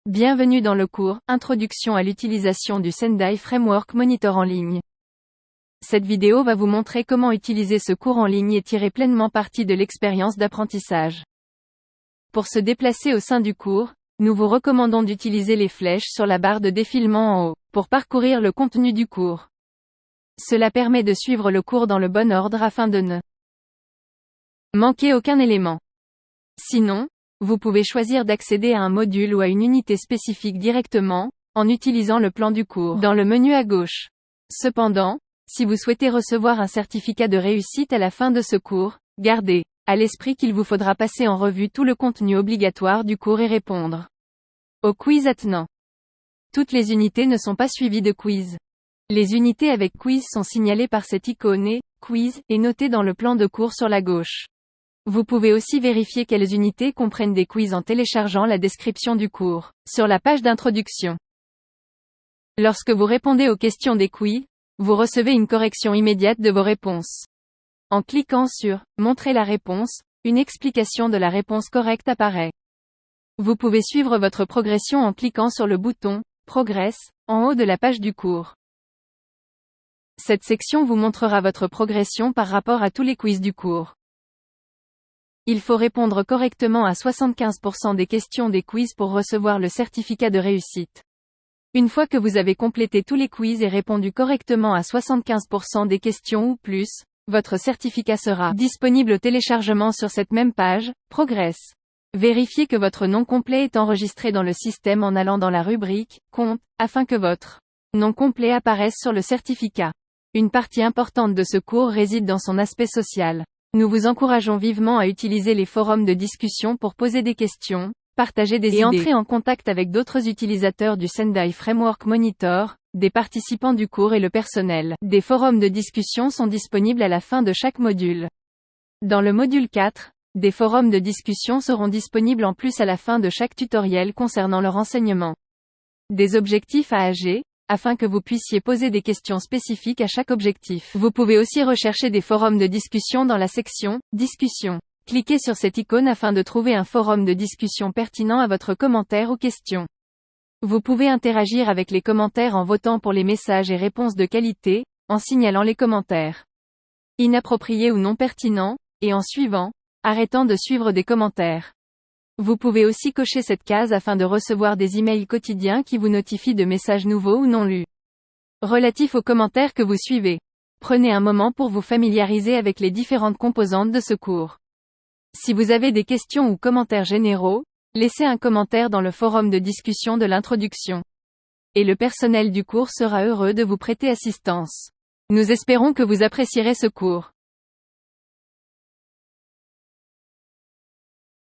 Bienvenue dans le cours « Introduction à l'utilisation du Sendai Framework Monitor en ligne ». Cette vidéo va vous montrer comment utiliser ce cours en ligne et tirer pleinement parti de l'expérience d'apprentissage. Pour se déplacer au sein du cours, nous vous recommandons d'utiliser les flèches sur la barre de défilement en haut, pour parcourir le contenu du cours. Cela permet de suivre le cours dans le bon ordre afin de ne manquer aucun élément. Sinon, vous pouvez choisir d'accéder à un module ou à une unité spécifique directement, en utilisant le plan du cours, dans le menu à gauche. Cependant, si vous souhaitez recevoir un certificat de réussite à la fin de ce cours, gardez à l'esprit qu'il vous faudra passer en revue tout le contenu obligatoire du cours et répondre au quiz attenant. Toutes les unités ne sont pas suivies de quiz. Les unités avec quiz sont signalées par cette icône et quiz est notée dans le plan de cours sur la gauche. Vous pouvez aussi vérifier quelles unités comprennent des quiz en téléchargeant la description du cours, sur la page d'introduction. Lorsque vous répondez aux questions des quiz, vous recevez une correction immédiate de vos réponses. En cliquant sur « Montrer la réponse », une explication de la réponse correcte apparaît. Vous pouvez suivre votre progression en cliquant sur le bouton « Progress » en haut de la page du cours. Cette section vous montrera votre progression par rapport à tous les quiz du cours. Il faut répondre correctement à 75% des questions des quiz pour recevoir le certificat de réussite. Une fois que vous avez complété tous les quiz et répondu correctement à 75% des questions ou plus, votre certificat sera disponible au téléchargement sur cette même page, Progress. Vérifiez que votre nom complet est enregistré dans le système en allant dans la rubrique « Compte » afin que votre nom complet apparaisse sur le certificat. Une partie importante de ce cours réside dans son aspect social. Nous vous encourageons vivement à utiliser les forums de discussion pour poser des questions, partager des idées et entrer en contact avec d'autres utilisateurs du Sendai Framework Monitor, des participants du cours et le personnel. Des forums de discussion sont disponibles à la fin de chaque module. Dans le module 4, des forums de discussion seront disponibles en plus à la fin de chaque tutoriel concernant leur enseignement. Des objectifs à AG, afin que vous puissiez poser des questions spécifiques à chaque objectif. Vous pouvez aussi rechercher des forums de discussion dans la section « Discussion ». Cliquez sur cette icône afin de trouver un forum de discussion pertinent à votre commentaire ou question. Vous pouvez interagir avec les commentaires en votant pour les messages et réponses de qualité, en signalant les commentaires inappropriés ou non pertinents, et en arrêtant de suivre des commentaires. Vous pouvez aussi cocher cette case afin de recevoir des emails quotidiens qui vous notifient de messages nouveaux ou non lus. Relatifs aux commentaires que vous suivez. Prenez un moment pour vous familiariser avec les différentes composantes de ce cours. Si vous avez des questions ou commentaires généraux, laissez un commentaire dans le forum de discussion de l'introduction. Et le personnel du cours sera heureux de vous prêter assistance. Nous espérons que vous apprécierez ce cours.